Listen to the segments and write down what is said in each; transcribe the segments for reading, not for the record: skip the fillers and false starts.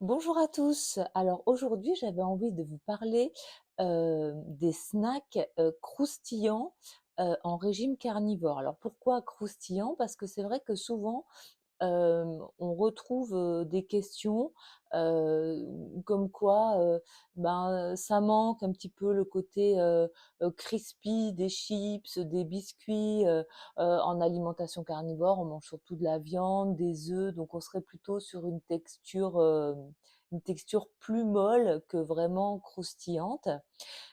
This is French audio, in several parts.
Bonjour à tous. Alors aujourd'hui, j'avais envie de vous parler des snacks croustillants en régime carnivore. Alors pourquoi croustillants? Parce que c'est vrai que souvent, on retrouve des questions euh, comme quoi ça manque un petit peu le côté crispy des chips, des biscuits. En alimentation carnivore, on mange surtout de la viande, des œufs, donc on serait plutôt sur une texture plus molle que vraiment croustillante.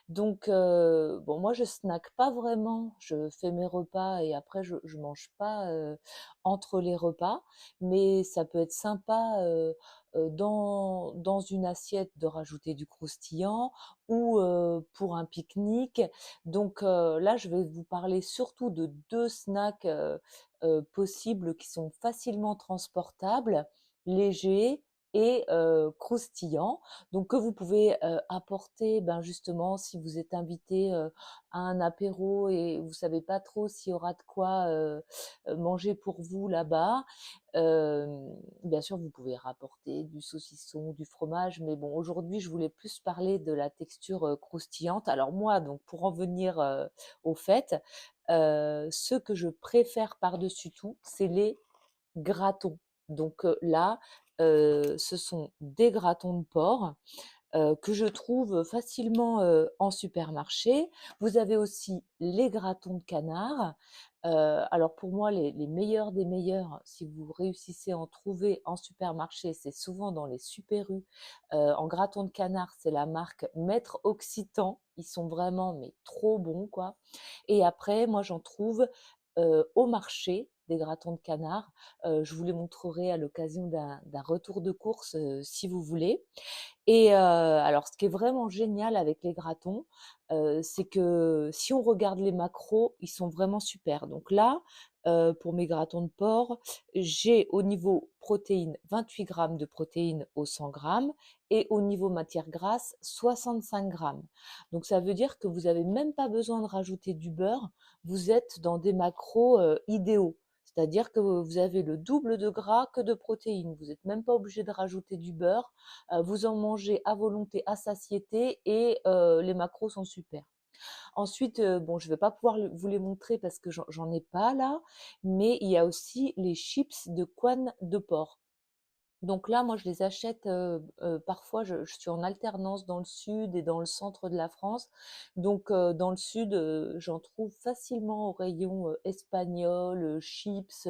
Donc, bon, moi, je snack pas vraiment. Je fais mes repas et après, je mange pas entre les repas. Mais ça peut être sympa dans une assiette de rajouter du croustillant ou pour un pique-nique. Donc là, je vais vous parler surtout de deux snacks possibles qui sont facilement transportables, légers et croustillants, donc que vous pouvez apporter, ben justement, si vous êtes invité à un apéro et vous savez pas trop s'il y aura de quoi manger pour vous là-bas. Bien sûr, vous pouvez rapporter du saucisson, du fromage, mais bon, aujourd'hui, je voulais plus parler de la texture croustillante. Alors moi, donc pour en venir au fait, ce que je préfère par-dessus tout, c'est les gratons. Donc là, ce sont des gratons de porc que je trouve facilement en supermarché. Vous avez aussi les gratons de canard. Alors pour moi, les meilleurs des meilleurs, si vous réussissez à en trouver en supermarché, c'est souvent dans les Super U. En gratons de canard, c'est la marque Maître Occitan. Ils sont vraiment mais trop bons quoi. Et après, moi j'en trouve au marché des gratons de canard. Je vous les montrerai à l'occasion d'un retour de course si vous voulez. Et alors ce qui est vraiment génial avec les gratons, c'est que si on regarde les macros, ils sont vraiment super. Donc là, pour mes gratons de porc, j'ai au niveau protéines 28 grammes de protéines au 100 grammes et au niveau matière grasse 65 grammes. Donc ça veut dire que vous avez même pas besoin de rajouter du beurre, vous êtes dans des macros idéaux. C'est-à-dire que vous avez le double de gras que de protéines. Vous n'êtes même pas obligé de rajouter du beurre. Vous en mangez à volonté, à satiété et les macros sont super. Ensuite, bon, je ne vais pas pouvoir vous les montrer parce que j'en ai pas là, mais il y a aussi les chips de Quan de porc. Donc là, moi, je les achète parfois, je suis en alternance dans le sud et dans le centre de la France. Donc dans le sud, j'en trouve facilement au rayon espagnol, chips,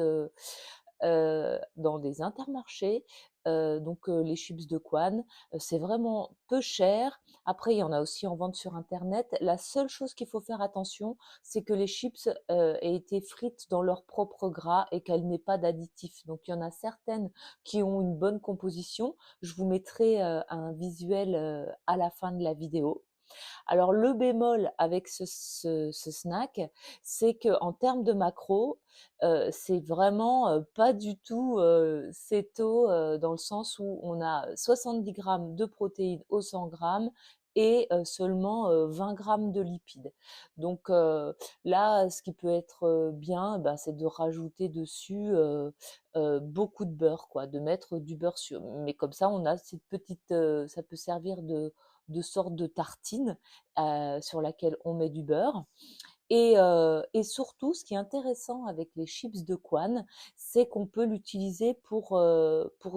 dans des intermarchés. Donc les chips de Quan, c'est vraiment peu cher. Après, il y en a aussi en vente sur internet. La seule chose qu'il faut faire attention, c'est que les chips aient été frites dans leur propre gras et qu'elles n'aient pas d'additifs. Donc il y en a certaines qui ont une bonne composition. Je vous mettrai un visuel à la fin de la vidéo. Alors le bémol avec ce snack, c'est qu'en termes de macros, c'est vraiment pas du tout céto dans le sens où on a 70 grammes de protéines au 100 grammes et seulement 20 grammes de lipides. Donc là, ce qui peut être bien, ben, c'est de rajouter dessus beaucoup de beurre, quoi, de mettre du beurre sur. Mais comme ça, on a cette petite, ça peut servir de sorte de tartine sur laquelle on met du beurre. Et surtout, ce qui est intéressant avec les chips de Quan, c'est qu'on peut l'utiliser pour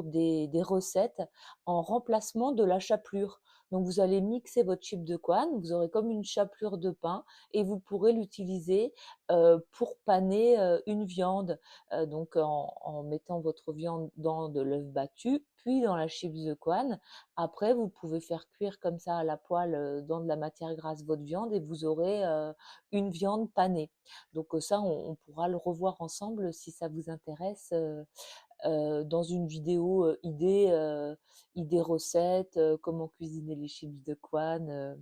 des recettes en remplacement de la chapelure. Donc vous allez mixer votre chip de Quan, vous aurez comme une chapelure de pain et vous pourrez l'utiliser pour paner une viande. Donc en mettant votre viande dans de l'œuf battu, puis dans la chips de Quan. Après, vous pouvez faire cuire comme ça à la poêle dans de la matière grasse votre viande et vous aurez une viande panée. Donc ça, on pourra le revoir ensemble si ça vous intéresse dans une vidéo idée recette, comment cuisiner les chips de Quan.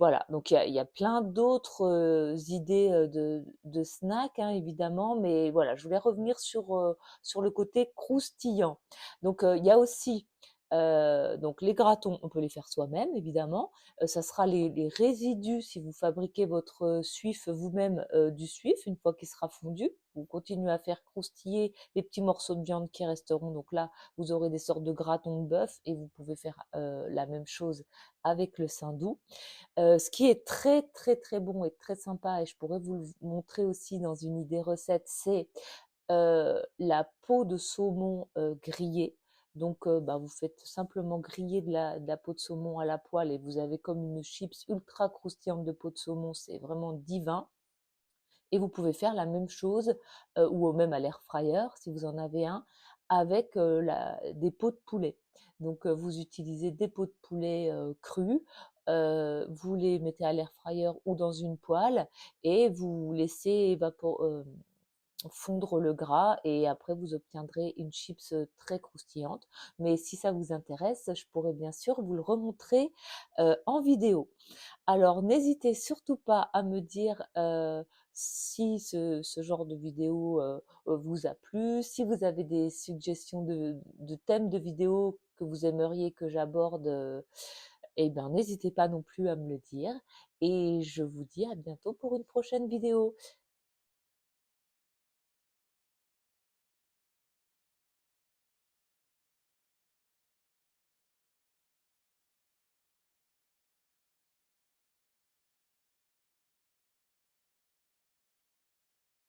Voilà, donc il y a plein d'autres idées de snacks, hein, évidemment, mais voilà, je voulais revenir sur le côté croustillant. Donc il y a aussi Donc les gratons, on peut les faire soi-même évidemment. Ça sera les résidus si vous fabriquez votre suif vous-même, du suif une fois qu'il sera fondu. Vous continuez à faire croustiller les petits morceaux de viande qui resteront. Donc là, vous aurez des sortes de gratons de bœuf et vous pouvez faire, la même chose avec le saindoux. Ce qui est très, très, très bon et très sympa et je pourrais vous le montrer aussi dans une idée recette, c'est la peau de saumon grillée. Donc, bah, vous faites simplement griller de la peau de saumon à la poêle et vous avez comme une chips ultra croustillante de peau de saumon, c'est vraiment divin. Et vous pouvez faire la même chose, ou même à l'air fryer si vous en avez un, avec des peaux de poulet. Donc, vous utilisez des peaux de poulet crues, vous les mettez à l'air fryer ou dans une poêle et vous laissez fondre le gras et après vous obtiendrez une chips très croustillante. Mais si ça vous intéresse, je pourrais bien sûr vous le remontrer en vidéo. Alors n'hésitez surtout pas à me dire si ce genre de vidéo vous a plu, si vous avez des suggestions de thèmes de vidéos que vous aimeriez que j'aborde, eh bien n'hésitez pas non plus à me le dire. Et je vous dis à bientôt pour une prochaine vidéo.